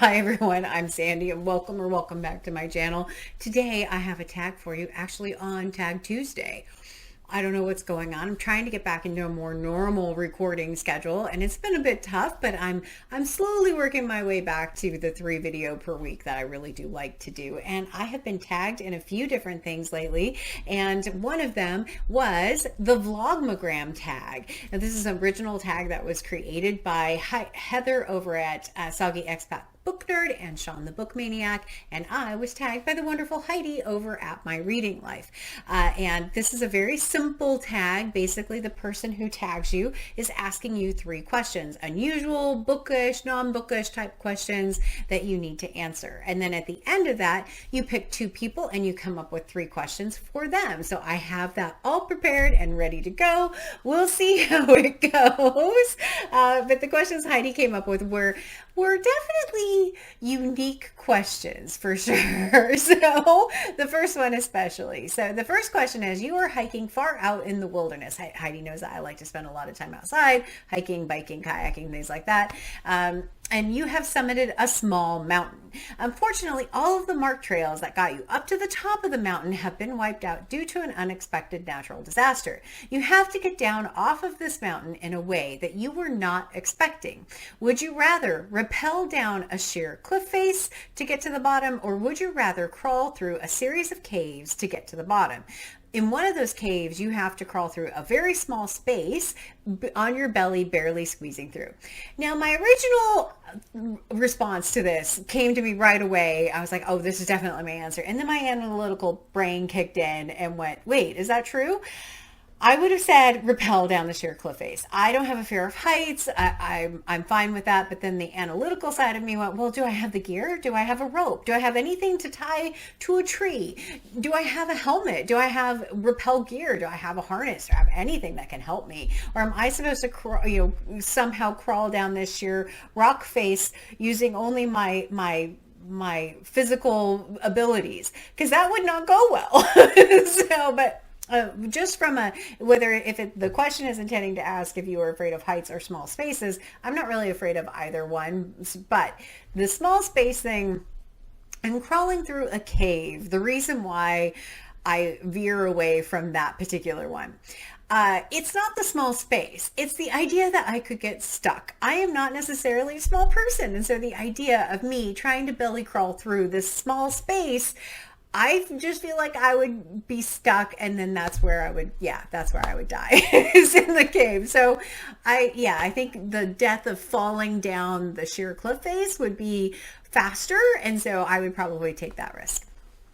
Hi everyone, I'm Sandy and welcome back to my channel. Today I have a tag for you actually on Tag Tuesday. I don't know what's going on. I'm trying to get back into a more normal recording schedule and it's been a bit tough, but I'm slowly working my way back to the 3 video per week that I really do like to do. And I have been tagged in a few different things lately, and one of them was the Vlogmagram tag. Now this is an original tag that was created by Heather over at Soggy Expat Book Nerd and Sean the Book Maniac, and I was tagged by the wonderful Heidi over at My Reading Life. And this is a very simple tag. Basically, the person who tags you is asking you 3 questions, unusual, bookish, non-bookish type questions that you need to answer. And then at the end of that, you pick 2 people and you come up with 3 questions for them. So I have that all prepared and ready to go. We'll see how it goes. But the questions Heidi came up with were definitely unique questions for sure. So the first one especially. So the first question is, you are hiking far out in the wilderness. Heidi knows that I like to spend a lot of time outside, hiking, biking, kayaking, things like that. And you have summited a small mountain. Unfortunately, all of the marked trails that got you up to the top of the mountain have been wiped out due to an unexpected natural disaster. You have to get down off of this mountain in a way that you were not expecting. Would you rather rappel down a sheer cliff face to get to the bottom, or would you rather crawl through a series of caves to get to the bottom? In one of those caves, you have to crawl through a very small space on your belly, barely squeezing through. Now, my original response to this came to me right away. I was like, oh, this is definitely my answer. And then my analytical brain kicked in and went, wait, is that true? I would have said rappel down the sheer cliff face. I don't have a fear of heights. I'm fine with that. But then the analytical side of me went, well, do I have the gear? Do I have a rope? Do I have anything to tie to a tree? Do I have a helmet? Do I have rappel gear? Do I have a harness? Do I have anything that can help me? Or am I supposed to somehow crawl down this sheer rock face using only my physical abilities? Because that would not go well. But just from the question is intending to ask if you are afraid of heights or small spaces, I'm not really afraid of either one. But the small space thing and crawling through a cave, the reason why I veer away from that particular one. It's not the small space. It's the idea that I could get stuck. I am not necessarily a small person. And so the idea of me trying to belly crawl through this small space, I just feel like I would be stuck, and then that's where I would die is in the cave. So I think the death of falling down the sheer cliff face would be faster. And so I would probably take that risk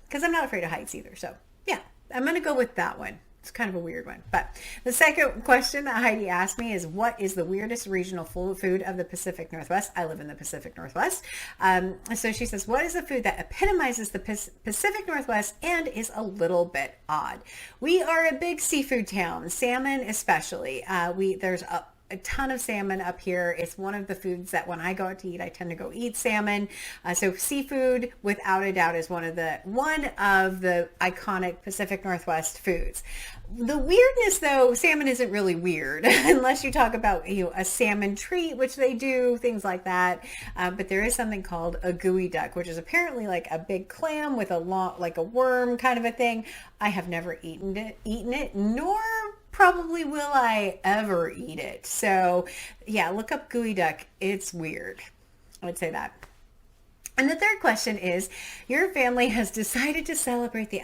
because I'm not afraid of heights either. So yeah, I'm going to go with that one. It's kind of a weird one. But the second question that Heidi asked me is, what is the weirdest regional food of the Pacific Northwest? I live in the Pacific Northwest. So she says, what is the food that epitomizes the Pacific Northwest and is a little bit odd? We are a big seafood town, salmon especially. There's a ton of salmon up here. It's one of the foods that when I go out to eat, I tend to go eat salmon. So seafood, without a doubt, is one of the iconic Pacific Northwest foods. The weirdness, though, salmon isn't really weird unless you talk about a salmon treat, which they do, things like that. But there is something called a gooey duck, which is apparently like a big clam with like a worm kind of a thing. I have never eaten it, nor probably will I ever eat it. So yeah, look up gooey duck. It's weird. I would say that. And the third question is, your family has decided to celebrate the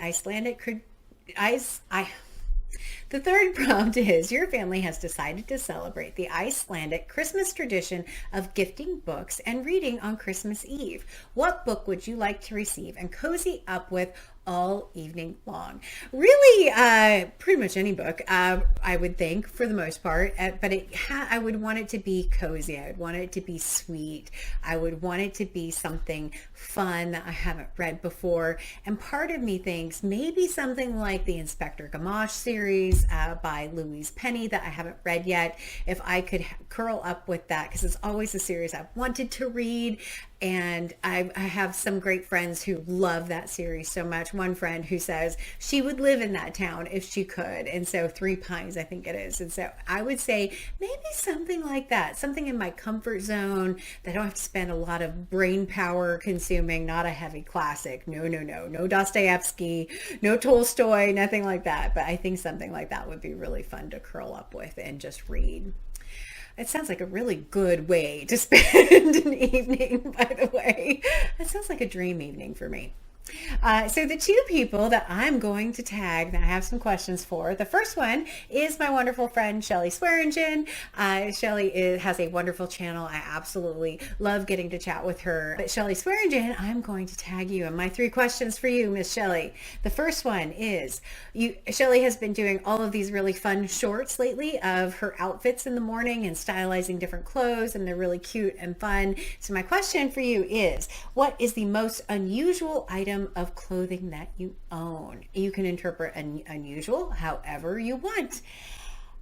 The third prompt is, your family has decided to celebrate the Icelandic Christmas tradition of gifting books and reading on Christmas Eve. What book would you like to receive and cozy up with all evening long? Really, pretty much any book, I would think, for the most part. But I would want it to be cozy. I would want it to be sweet. I would want it to be something fun that I haven't read before. And part of me thinks maybe something like the Inspector Gamache series by Louise Penny that I haven't read yet. If I could curl up with that, because it's always a series I've wanted to read, And I have some great friends who love that series so much. One friend who says she would live in that town if she could. And so Three Pines, I think it is. And so I would say maybe something like that, something in my comfort zone that I don't have to spend a lot of brain power consuming, not a heavy classic. No Dostoevsky, no Tolstoy, nothing like that. But I think something like that would be really fun to curl up with and just read. It sounds like a really good way to spend an evening, by the way. That sounds like a dream evening for me. So the two people that I'm going to tag that I have some questions for. The first one is my wonderful friend Shelly Swearingen. Shelly has a wonderful channel. I absolutely love getting to chat with her. But Shelly Swearingen, I'm going to tag you. And my three questions for you, Miss Shelly. The first one is, Shelly has been doing all of these really fun shorts lately of her outfits in the morning and stylizing different clothes, and they're really cute and fun. So my question for you is, what is the most unusual item of clothing that you own? You can interpret unusual however you want.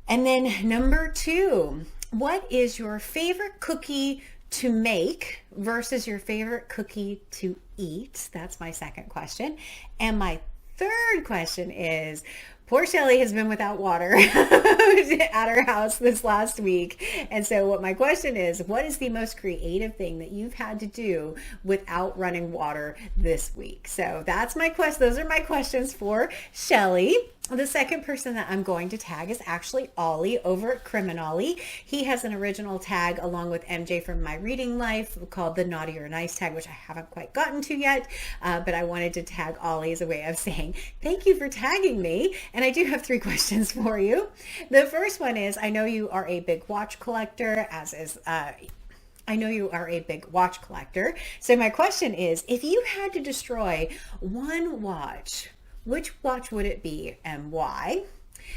And then number two, what is your favorite cookie to make versus your favorite cookie to eat? That's my second question. And my third question is, poor Shelly has been without water at her house this last week. And so what my question is, what is the most creative thing that you've had to do without running water this week? So that's my quest. Those are my questions for Shelly. The second person that I'm going to tag is actually Ollie over at Criminally. He has an original tag along with MJ from My Reading Life called the Naughty or Nice tag, which I haven't quite gotten to yet, but I wanted to tag Ollie as a way of saying thank you for tagging me. And I do have three questions for you. The first one is, I know you are a big watch collector, as is I know you are a big watch collector. So my question is, if you had to destroy one watch, which watch would it be and why?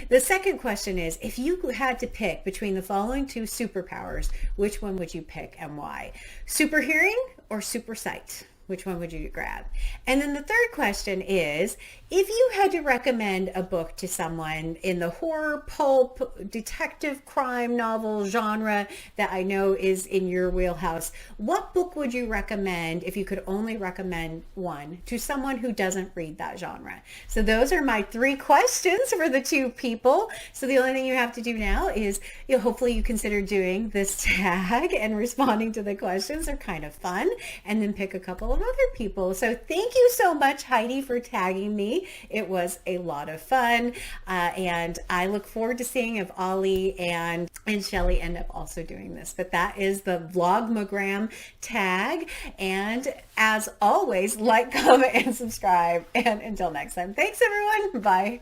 The second question is, if you had to pick between the following two superpowers, which one would you pick and why? Super hearing or super sight? Which one would you grab? And then the third question is, if you had to recommend a book to someone in the horror, pulp, detective, crime novel genre that I know is in your wheelhouse, what book would you recommend if you could only recommend one to someone who doesn't read that genre? So those are my three questions for the two people. So the only thing you have to do now is, hopefully you consider doing this tag and responding to the questions. They're kind of fun. And then pick a couple of other people. So thank you so much, Heidi, for tagging me. It was a lot of fun. And I look forward to seeing if Ollie and Shelly end up also doing this. But that is the Vlogmagram tag. And as always, like, comment, and subscribe. And until next time, thanks everyone. Bye.